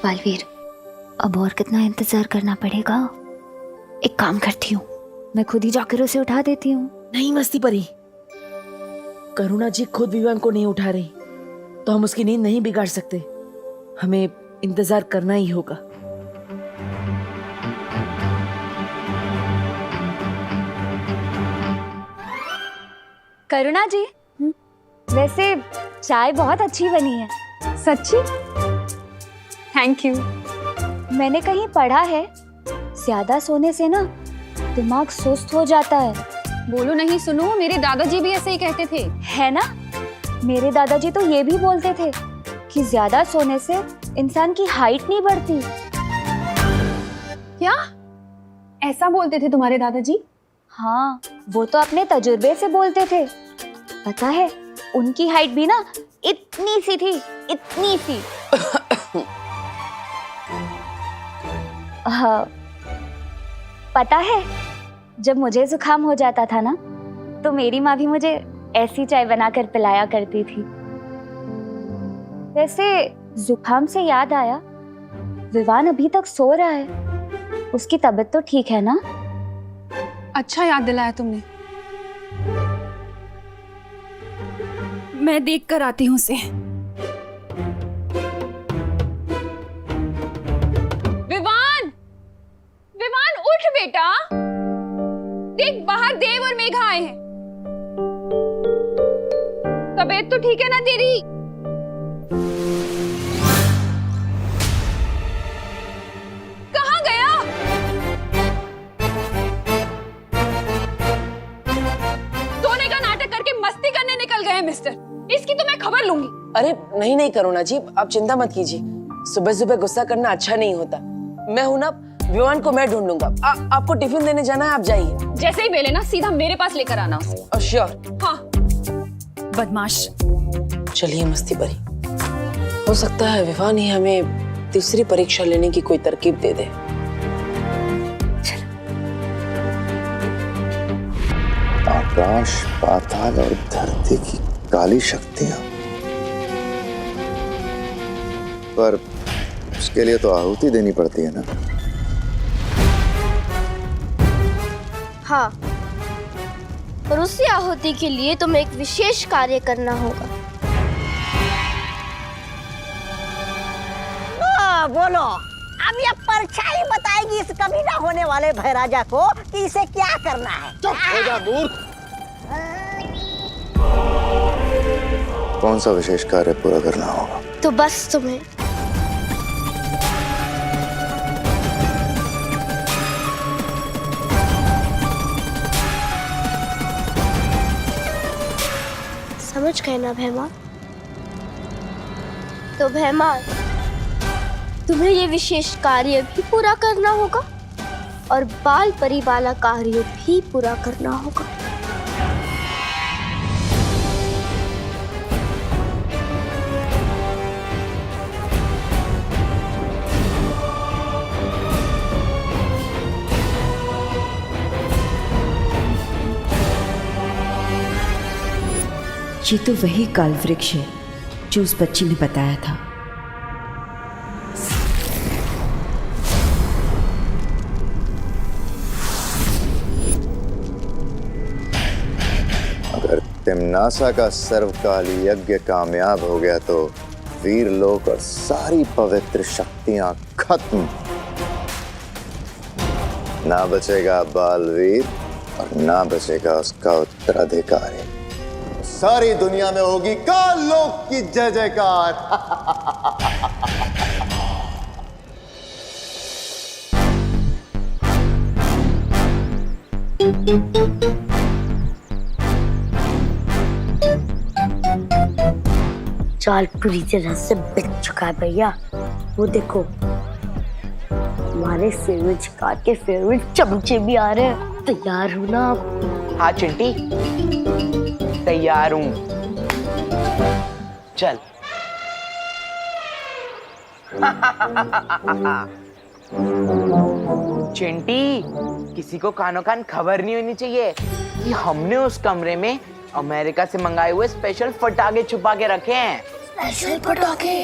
बालवीर, अब और कितना इंतजार करना पड़ेगा। एक काम करती हूँ, मैं खुद ही जाकर उसे उठा देती हूँ। नहीं मस्ती परी, करुणा जी खुद विवान को नहीं उठा रही तो हम उसकी नींद नहीं बिगाड़ सकते। हमें इंतजार करना ही होगा। करुणा जी, वैसे चाय बहुत अच्छी बनी है। सच्ची? Thank you. मैंने कहीं पढ़ा है ज्यादा सोने से ना दिमाग सुस्त हो जाता है। बोलो नहीं सुनो, मेरे दादाजी भी ऐसे ही कहते थे। है ना, मेरे दादाजी तो ये भी बोलते थे कि ज्यादा सोने से इंसान की हाइट नहीं बढ़ती। क्या ऐसा बोलते थे तुम्हारे दादाजी? हाँ, वो तो अपने तजुर्बे से बोलते थे। पता है, उनकी हाइट भी ना इतनी सी थी, इतनी सी। हाँ, पता है, जब मुझे जुकाम हो जाता था ना तो मेरी माँ भी मुझे ऐसी चाय बनाकर पिलाया करती थी। वैसे जुकाम से याद आया, विवान अभी तक सो रहा है। उसकी तबीयत तो ठीक है ना? अच्छा याद दिलाया तुमने। मैं देख कर आती हूँ उसे। विवान, विवान उठ बेटा, देख बाहर देव और मेघा आए हैं। तबीयत तो ठीक है ना तेरी? कहाँ गया? सोने का नाटक करके मस्ती करने निकल गए मिस्टर। इसकी तो मैं खबर लूंगी। अरे नहीं नहीं करुणा जी, आप चिंता मत कीजिए। सुबह सुबह गुस्सा करना अच्छा नहीं होता। मैं हूं ना, विवान को मैं ढूंढ लूंगा। आपको टिफिन देने जाना है, आप जाइए। जैसे ही बेले ना सीधा मेरे पास लेकर आना उसे। श्योर। हाँ। बदमाश। चलिए मस्ती परी, हो सकता है विवान ही हमें तीसरी परीक्षा लेने की कोई तरकीब दे दे। आकाश, पाताल और धरती की काली शक्तियां, पर उसके लिए तो आहुति देनी पड़ती है ना। हाँ, और उसी आहुति के लिए तुम्हें एक विशेष कार्य करना होगा। बोलो, अब ये परछाई बताएगी इस कभी ना होने वाले भैराजा को कि इसे क्या करना है। चुप हो जा मूर्ख। कौन सा विशेष कार्य पूरा करना होगा? तो बस तुम्हें समझ गए ना भैमा? तो भैमा, तुम्हें ये विशेष कार्य भी पूरा करना होगा और बाल परी वाला कार्य भी पूरा करना होगा। ये तो वही काल वृक्ष है जो उस बच्ची ने बताया था। अगर तिम्नासा का सर्वकाल यज्ञ कामयाब हो गया तो वीर लोक और सारी पवित्र शक्तियां खत्म। ना बचेगा बालवीर और ना बचेगा उसका उत्तराधिकारी। सारी दुनिया में होगी काल लोक की जय जयकार। चाल पूरी तरह से बिक चुका है भैया। वो देखो, हमारे फेवरेट शिकार के फेवरेट चमचे भी आ रहे हैं। तैयार हो ना आप? हाँ चिंटी, तैयार हूं। चल। चिंटी, किसी को कानो कान खबर नहीं होनी चाहिए कि हमने उस कमरे में अमेरिका से मंगाए हुए स्पेशल पटाखे छुपा के रखे हैं। स्पेशल पटाखे?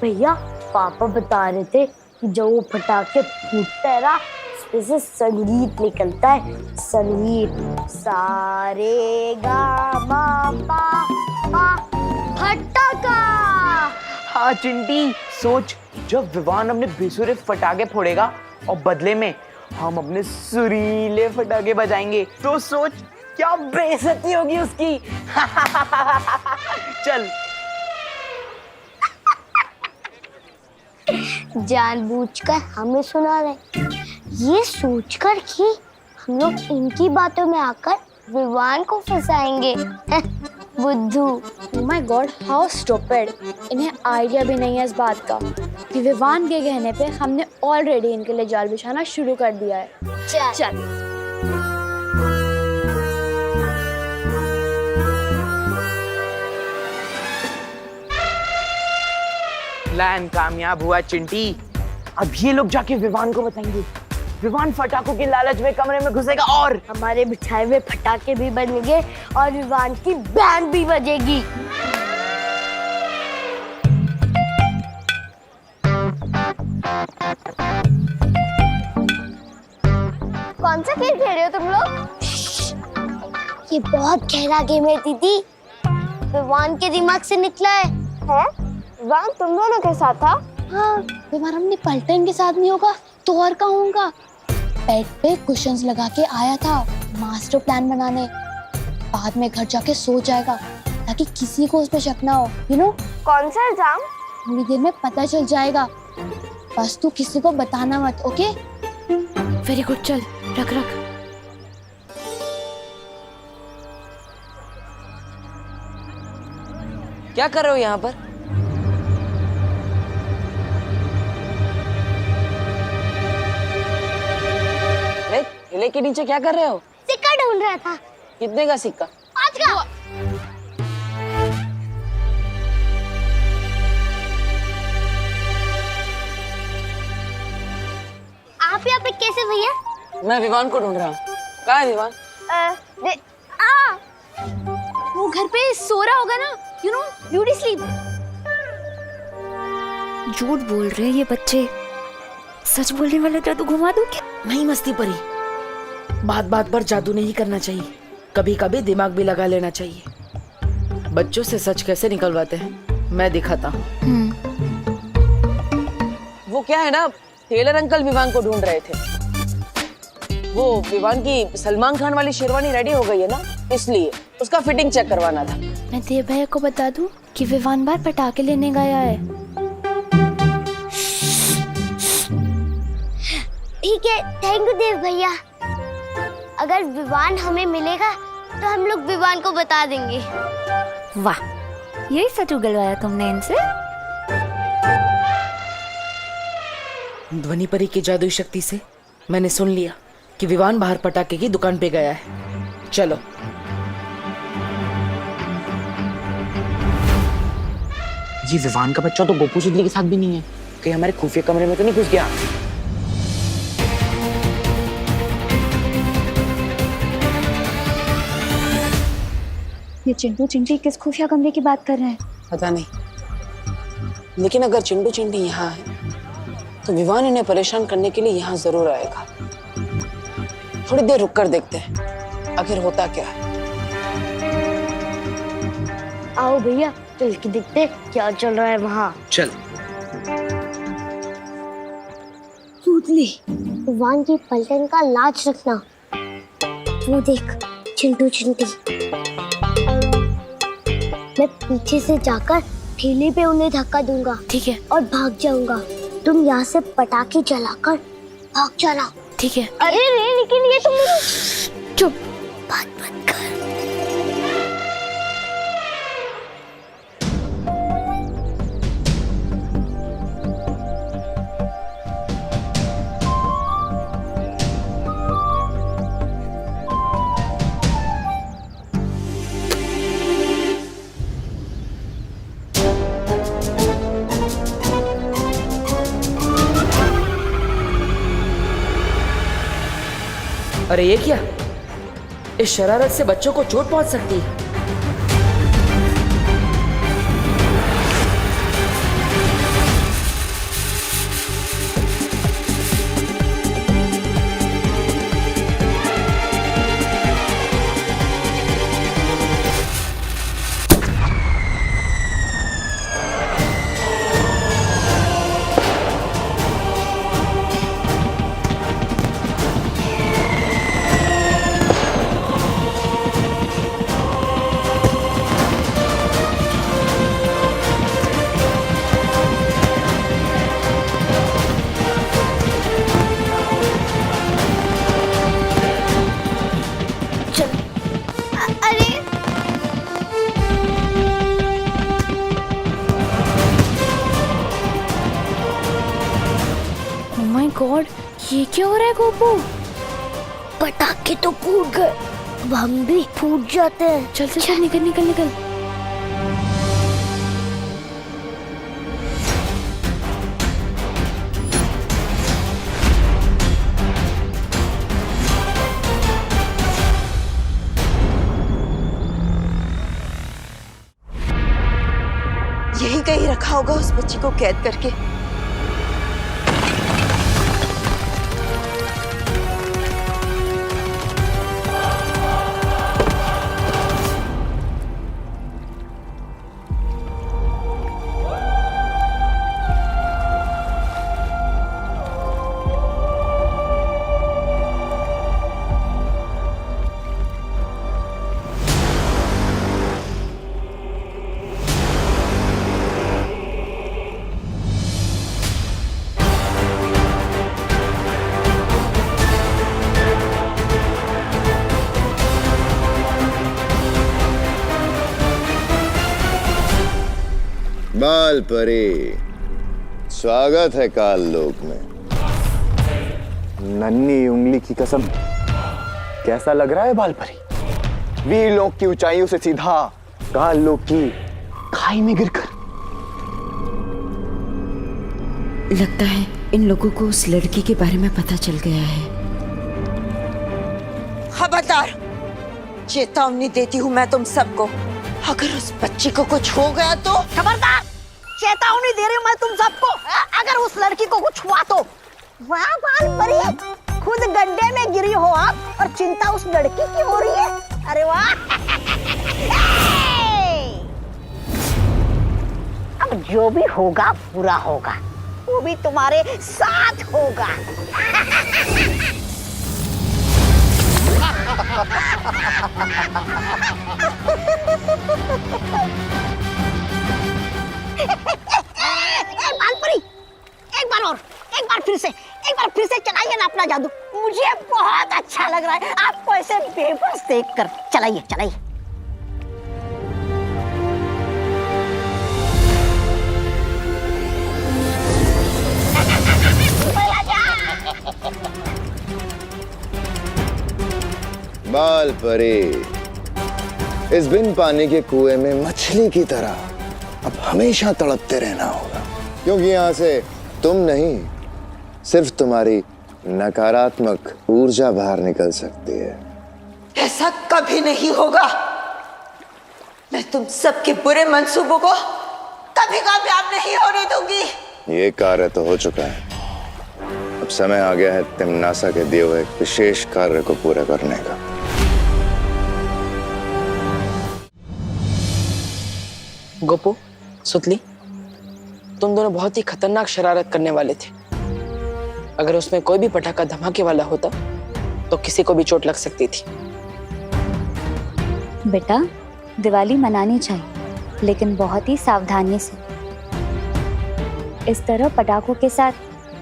भैया, पापा बता रहे थे कि जब वो पटाखे फूटता है ना, उसमें से संगीत निकलता है। संगीत सारे गा मा पा पा फटाका। हाँ चिंटी, सोच जब विवान अपने बेसुरे फटाके फोड़ेगा और बदले में हम अपने सुरीले फटाके बजाएंगे, तो सोच क्या बेइज्जती होगी उसकी। चल। जानबूझकर हमें सुना रहे, ये सोचकर कि हम लोग इनकी बातों में आकर विवान को फंसाएंगे। बुद्धू। Oh my God, how stupid! इन्हें आइडिया भी नहीं है इस बात का कि विवान के कहने पे हमने ऑलरेडी इनके लिए जाल बिछाना शुरू कर दिया है। चल। प्लान कामयाब हुआ चिंटी। अब ये लोग जाके विवान को बताएंगे। विवान फटाकों के लालच में कमरे में घुसेगा और हमारे बिछाए हुए फटाके भी बनेंगे और विवान की बैंड भी बजेगी। कौन सा खेल खेल रहे हो तुम लोग? ये बहुत गहरा गेम है दीदी, विवान के दिमाग से निकला है। विवान तुम दोनों के साथ था? हाँ, विवान अपनी पलटन के साथ नहीं होगा तो और कहाँ होगा? बेड पे कुशन्स लगा के आया था मास्टर प्लान बनाने, बाद में घर जाके सो जाएगा ताकि किसी को उस पर शक ना हो। यू नो कौन सा एग्जाम? थोड़ी देर में पता चल जाएगा, बस तू किसी को बताना मत। ओके? वेरी गुड, चल रख रख। क्या कर रहे हो यहाँ पर? किले के नीचे क्या कर रहे हो? सिक्का ढूंढ रहा था। कितने का सिक्का? 5 का। आप यहाँ पे कैसे भैया? मैं विवान को ढूंढ रहा हूँ। कहाँ है विवान? वो घर पे सो रहा होगा ना, यू नो, ब्यूटी स्लीप। झूठ बोल रहे हैं ये बच्चे, सच बोलने वाले जादू घुमा दूं क्या? नहीं मस्ती परी, बात बात पर जादू नहीं करना चाहिए, कभी कभी दिमाग भी लगा लेना चाहिए। बच्चों से सच कैसे निकलवाते हैं मैं दिखाता हूँ। वो क्या है ना, टेलर अंकल विवान को ढूंढ रहे थे। वो विवान की सलमान खान वाली शेरवानी रेडी हो गई है ना, इसलिए उसका फिटिंग चेक करवाना था। मैं देव भैया को बता दूं कि विवान बार पटाखे लेने गया है। ठीक है, थैंक यू देव भैया। अगर विवान हमें मिलेगा तो हम लोग विवान को बता देंगे। वाह, यही सच उगलवाया तुमने इनसे? ध्वनि परी की जादुई शक्ति से मैंने सुन लिया कि विवान बाहर पटाखे की दुकान पे गया है। चलो। जी विवान का बच्चा तो गोपू सुदली के साथ भी नहीं है, कहीं हमारे खुफिया कमरे में तो नहीं घुस गया? ये चिंटू चिंटी किस खुफिया कमरे की बात कर रहे हैं? पता नहीं, लेकिन अगर चिंटू चिंटी यहाँ है तो विवान इन्हें परेशान करने के लिए यहाँ जरूर आएगा। थोड़ी देर रुक कर देखते हैं आखिर होता क्या है। आओ भैया, चल के देखते क्या चल रहा है वहाँ। चल। सूतली, विवान की पलटन का लाज रखना। वो देख चिंटू चिंटी। मैं पीछे से जाकर ठेले पे उन्हें धक्का दूंगा। ठीक है। और भाग जाऊंगा। तुम यहाँ से पटाखे जलाकर भाग जाना। ठीक है। अरे रे, लेकिन ये तुम चुप, बात मत कर। अरे ये क्या, इस शरारत से बच्चों को चोट पहुंच सकती है। ये क्या हो रहा है गोपू? पटाखे तो फूट गए, अब हम भी फूट जाते हैं। चल चल चल, निकल निकल निकल। यही कहीं रखा होगा उस बच्ची को कैद करके। बाल परी, स्वागत है काल लोक में। नन्ही उंगली की कसम, कैसा लग रहा है बाल परी? वीर लोक की ऊंचाइयों से सीधा काल लोक की खाई में गिरकर। लगता है इन लोगों को उस लड़की के बारे में पता चल गया है। खबरदार, चेतावनी देती हूँ मैं तुम सबको, अगर उस बच्ची को कुछ हो गया तो। खबरदार, चेतावनी दे रही हूँ मैं तुम सबको, अगर उस लड़की को कुछ हुआ तो। वाह बाल परी, खुद गड्ढे में गिरी हो आप और चिंता उस लड़की की हो रही है। अरे वाह। अब जो भी होगा पूरा होगा, वो भी तुम्हारे साथ होगा। बालपरी, एक बार फिर से चलाइए ना अपना जादू। मुझे बहुत अच्छा लग रहा है आपको ऐसे बेबस देखकर। चलाइए चलाइए। बाल परी, इस बिन पानी के कुएं में मछली की तरह अब हमेशा तड़पते रहना होगा, क्योंकि यहाँ से तुम नहीं, सिर्फ तुम्हारी नकारात्मक ऊर्जा बाहर निकल सकती है। ऐसा कभी नहीं होगा। मैं तुम सबके बुरे मंसूबों को कभी कामयाब नहीं होने दूंगी। ये कार्य तो हो चुका है, अब समय आ गया है तिम्नासा के दिए हुए एक विशेष कार्य को पूरा करने का। गोपू, सुतली, तुम दोनों बहुत ही खतरनाक शरारत करने वाले थे। अगर उसमें कोई भी पटाखा धमाके वाला होता तो किसी को भी चोट लग सकती थी। बेटा, दिवाली मनानी चाहिए, लेकिन बहुत ही सावधानी से। इस तरह पटाखों के साथ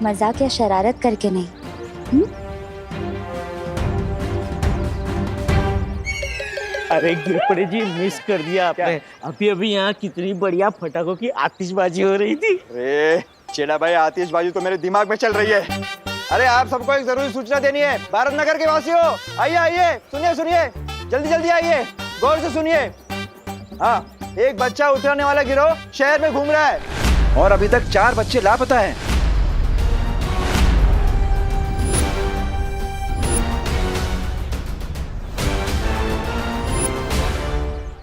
मजाक या शरारत करके नहीं। अरे गिरपड़े जी, मिस कर दिया आपने। अभी अभी यहाँ कितनी बढ़िया पटाखों की आतिशबाजी हो रही थी। अरे चेला भाई, आतिशबाजी तो मेरे दिमाग में चल रही है। अरे आप सबको एक जरूरी सूचना देनी है। भारत नगर के वासियों, आइए आइए, सुनिए सुनिए, जल्दी जल्दी आइए, गौर से सुनिए। हाँ, एक बच्चा उतरने वाला गिरोह शहर में घूम रहा है और अभी तक 4 बच्चे लापता हैं।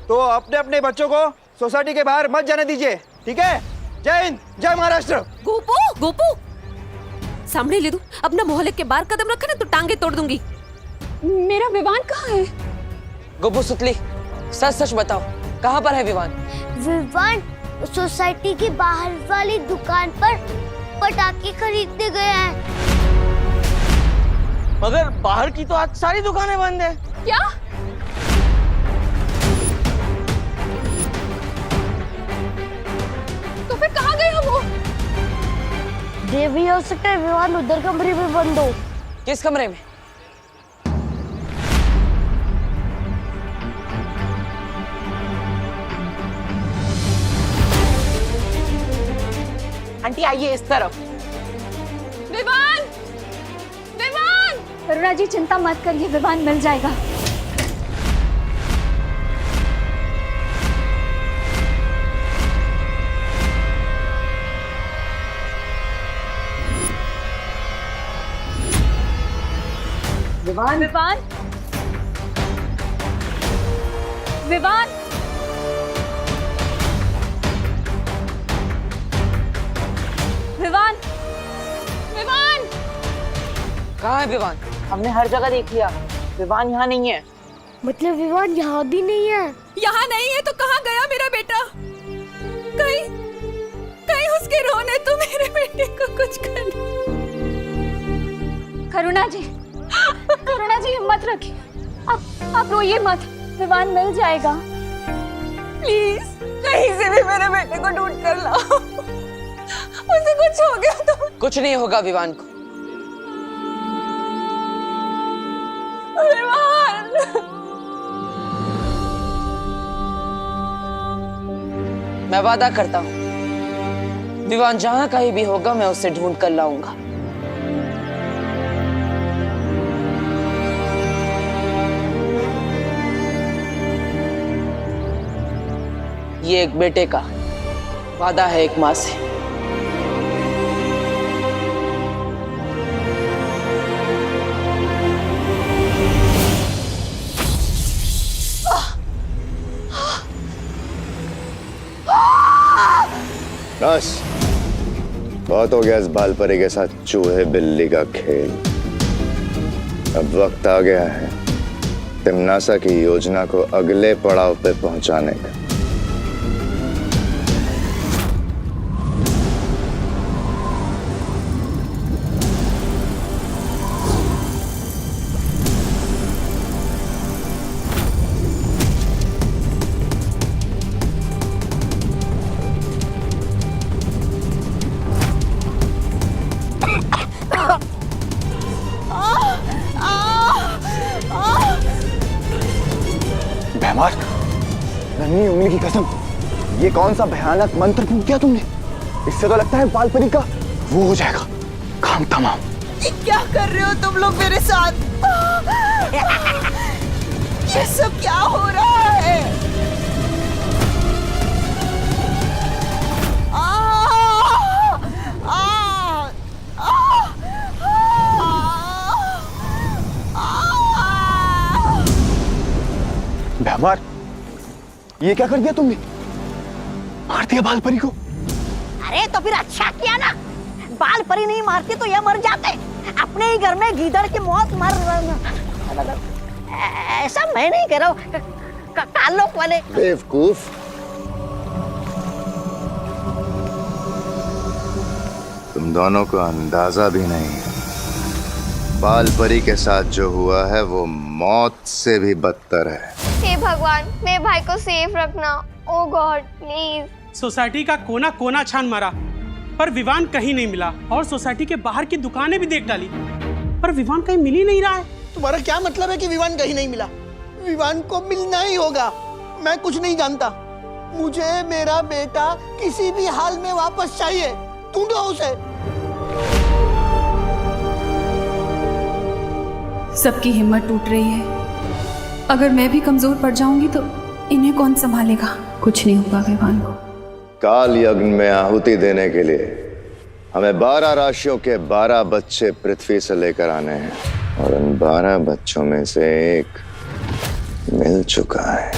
तो अपने अपने बच्चों को सोसाइटी के बाहर मत जाने दीजिए, ठीक है? जय हिंद, जय महाराष्ट्र। गोपू, गोपू, सामने ले दू। अपना मोहल्ले के बाहर कदम रखा ना तो टांगे तोड़ दूंगी। मेरा विवान कहाँ है? गोपू, सुतली, सच सच बताओ, कहाँ पर है विवान? विवान सोसाइटी की बाहर वाली दुकान पर पटाखे खरीदने गया है। मगर बाहर की तो आज सारी दुकानें बंद है। क्या? तो फिर कहाँ गया वो? देवी हो सकता है विवान उधर कमरे में बंद हो। किस कमरे में? आंटी आइए इस तरफ। विवान, करुणा जी चिंता मत करिए, विवान मिल जाएगा। विवान विवान विवान विवान विवान कहाँ है विवान? हमने हर जगह देख लिया, विवान यहाँ नहीं है। मतलब विवान यहाँ भी नहीं है? यहाँ नहीं है तो कहाँ गया मेरा बेटा? कहीं कहीं उसके रोने तो मेरे बेटे को कुछ कर। करुणा जी हिम्मत रखिए, आप रोइए मत, विवान मिल जाएगा। प्लीज कहीं से भी मेरे बेटे को ढूंढ कर लाओ, उसे कुछ हो गया तो। कुछ नहीं होगा विवान को। विवान मैं वादा करता हूँ, विवान जहाँ कहीं भी होगा मैं उसे ढूंढ कर लाऊंगा। ये एक बेटे का वादा है एक माँ से। बस बहुत हो गया इस बालपरी के साथ चूहे बिल्ली का खेल। अब वक्त आ गया है तिम्नासा की योजना को अगले पड़ाव पे पहुंचाने का। भैमार, नन्ही उंगली की कसम, ये कौन सा भयानक मंत्र फूंक दिया तुमने? इससे तो लगता है बालपरी का वो हो जाएगा काम तमाम। क्या कर रहे हो तुम लोग मेरे साथ? ये सब क्या हो रहा है? भैमार, ये क्या कर दिया तुमने? मार दिया बालपरी को? अरे तो फिर अच्छा किया ना, बाल परी नहीं मारती तो ये मर जाते। अपने ही घर में गीदड़ की मौत मर। ऐसा मैं नहीं कह रहा हूँ, कालोक वाले बेवकूफ। तुम दोनों को अंदाजा भी नहीं है, बालपरी के साथ जो हुआ है वो मौत से भी बदतर है। हे भगवान, मेरे भाई को सेफ रखना। ओ गॉड प्लीज। सोसाइटी का कोना कोना छान मारा पर विवान कहीं नहीं मिला, और सोसाइटी के बाहर की दुकानें भी देख डाली पर विवान कहीं मिल ही नहीं रहा है। तुम्हारा क्या मतलब है कि विवान कहीं नहीं मिला? विवान को मिलना ही होगा। मैं कुछ नहीं जानता, मुझे मेरा बेटा किसी भी हाल में वापस चाहिए। ढूंढो उसे। सबकी हिम्मत टूट रही है, अगर मैं भी कमजोर पड़ जाऊंगी तो इन्हें कौन संभालेगा? कुछ नहीं होगा विवान को। काल यज्ञ में आहुति देने के लिए हमें 12 राशियों के 12 बच्चे पृथ्वी से लेकर आने हैं, और उन 12 बच्चों में से एक मिल चुका है।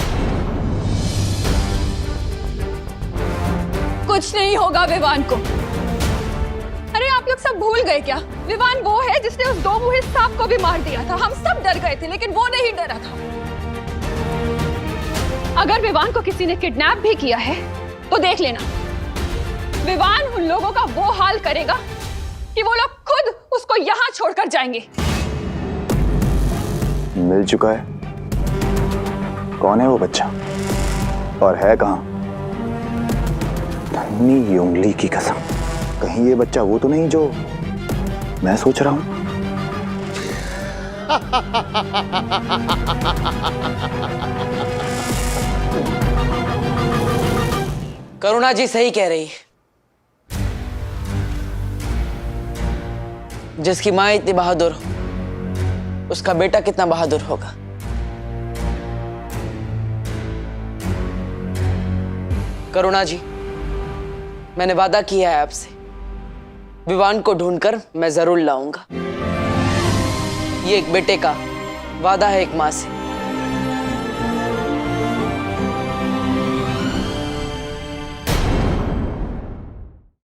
कुछ नहीं होगा विवान को। अरे आप लोग सब भूल गए क्या? विवान वो है जिसने उस 2 मुहे सांप को भी मार दिया था। हम सब डर गए थे लेकिन वो नहीं डरा था। अगर विवान को किसी ने किडनैप भी किया है तो देख लेना, विवान उन लोगों का वो हाल करेगा कि वो लोग खुद उसको यहाँ छोड़कर जाएंगे। मिल चुका है? कौन है वो बच्चा और है कहाँ? नन्ही उंगली की कसम, कहीं ये बच्चा वो तो नहीं जो मैं सोच रहा हूं? करुणा जी सही कह रही है। जिसकी माँ इतनी बहादुर हो उसका बेटा कितना बहादुर होगा। करुणा जी, मैंने वादा किया है आपसे, विवान को ढूंढकर मैं जरूर लाऊंगा। ये एक बेटे का वादा है एक माँ से।